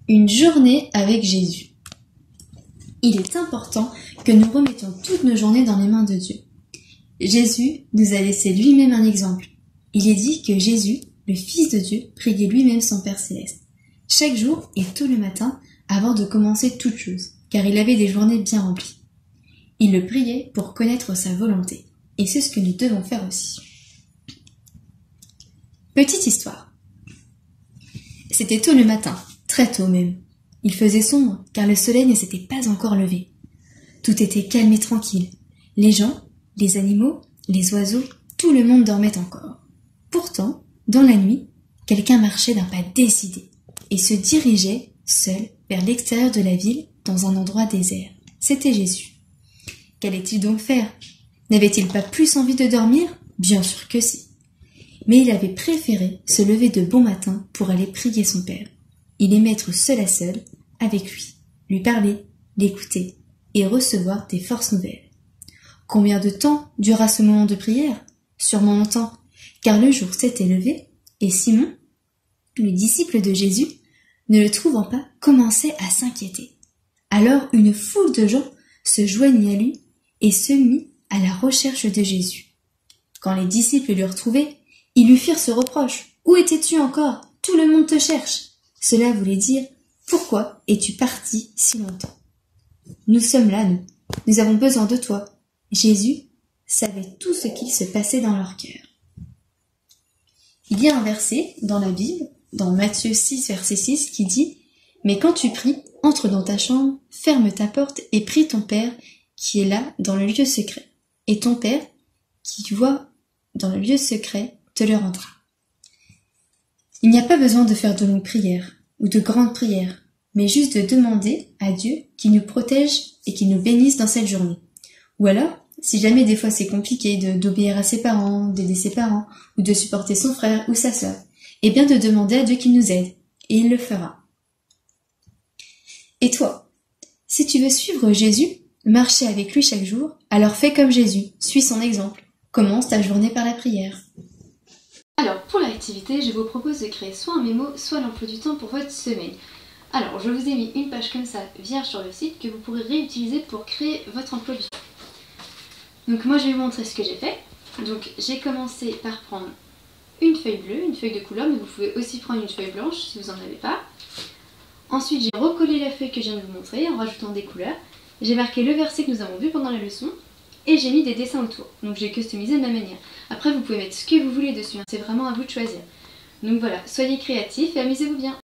Une journée avec Jésus. Il est important que nous remettions toutes nos journées dans les mains de Dieu. Jésus nous a laissé lui-même un exemple. Il est dit que Jésus, le Fils de Dieu, priait lui-même son Père Céleste, chaque jour et tôt le matin avant de commencer toute chose, car il avait des journées bien remplies. Il le priait pour connaître sa volonté, et c'est ce que nous devons faire aussi. Petite histoire. C'était tôt le matin, très tôt même. Il faisait sombre, car le soleil ne s'était pas encore levé. Tout était calme et tranquille. Les gens, les animaux, les oiseaux, tout le monde dormait encore. Pourtant, dans la nuit, quelqu'un marchait d'un pas décidé et se dirigeait, seul, vers l'extérieur de la ville, dans un endroit désert. C'était Jésus. Qu'allait-il donc faire? N'avait-il pas plus envie de dormir? Bien sûr que si. Mais il avait préféré se lever de bon matin pour aller prier son Père. Il aimait être seul à seul avec lui parler, l'écouter et recevoir des forces nouvelles. Combien de temps dura ce moment de prière? Sûrement longtemps, car le jour s'était levé et Simon, le disciple de Jésus, ne le trouvant pas, commençait à s'inquiéter. Alors une foule de gens se joignit à lui et se mit à la recherche de Jésus. Quand les disciples le retrouvaient, ils lui firent ce reproche. « Où étais-tu encore? Tout le monde te cherche. » Cela voulait dire « Pourquoi es-tu parti si longtemps ?» Nous sommes là, nous. Nous avons besoin de toi. Jésus savait tout ce qu'il se passait dans leur cœur. Il y a un verset dans la Bible, dans Matthieu 6, verset 6, qui dit « Mais quand tu pries, entre dans ta chambre, ferme ta porte et prie ton Père qui est là dans le lieu secret. Et ton Père qui voit dans le lieu secret te le rendra. » Il n'y a pas besoin de faire de longues prières ou de grandes prières, mais juste de demander à Dieu qu'il nous protège et qu'il nous bénisse dans cette journée. Ou alors, si jamais des fois c'est compliqué d'obéir à ses parents, d'aider ses parents, ou de supporter son frère ou sa sœur, eh bien de demander à Dieu qu'il nous aide, et il le fera. Et toi, si tu veux suivre Jésus, marcher avec lui chaque jour, alors fais comme Jésus, suis son exemple. Commence ta journée par la prière. Alors, pour l'activité, je vous propose de créer soit un mémo, soit l'emploi du temps pour votre semaine. Alors, je vous ai mis une page comme ça, vierge sur le site, que vous pourrez réutiliser pour créer votre emploi du temps. Donc moi, je vais vous montrer ce que j'ai fait. Donc, j'ai commencé par prendre une feuille bleue, une feuille de couleur, mais vous pouvez aussi prendre une feuille blanche si vous n'en avez pas. Ensuite, j'ai recollé la feuille que je viens de vous montrer en rajoutant des couleurs. J'ai marqué le verset que nous avons vu pendant la leçon. Et j'ai mis des dessins autour, donc j'ai customisé de ma manière. Après vous pouvez mettre ce que vous voulez dessus, hein. C'est vraiment à vous de choisir. Donc voilà, soyez créatifs et amusez-vous bien.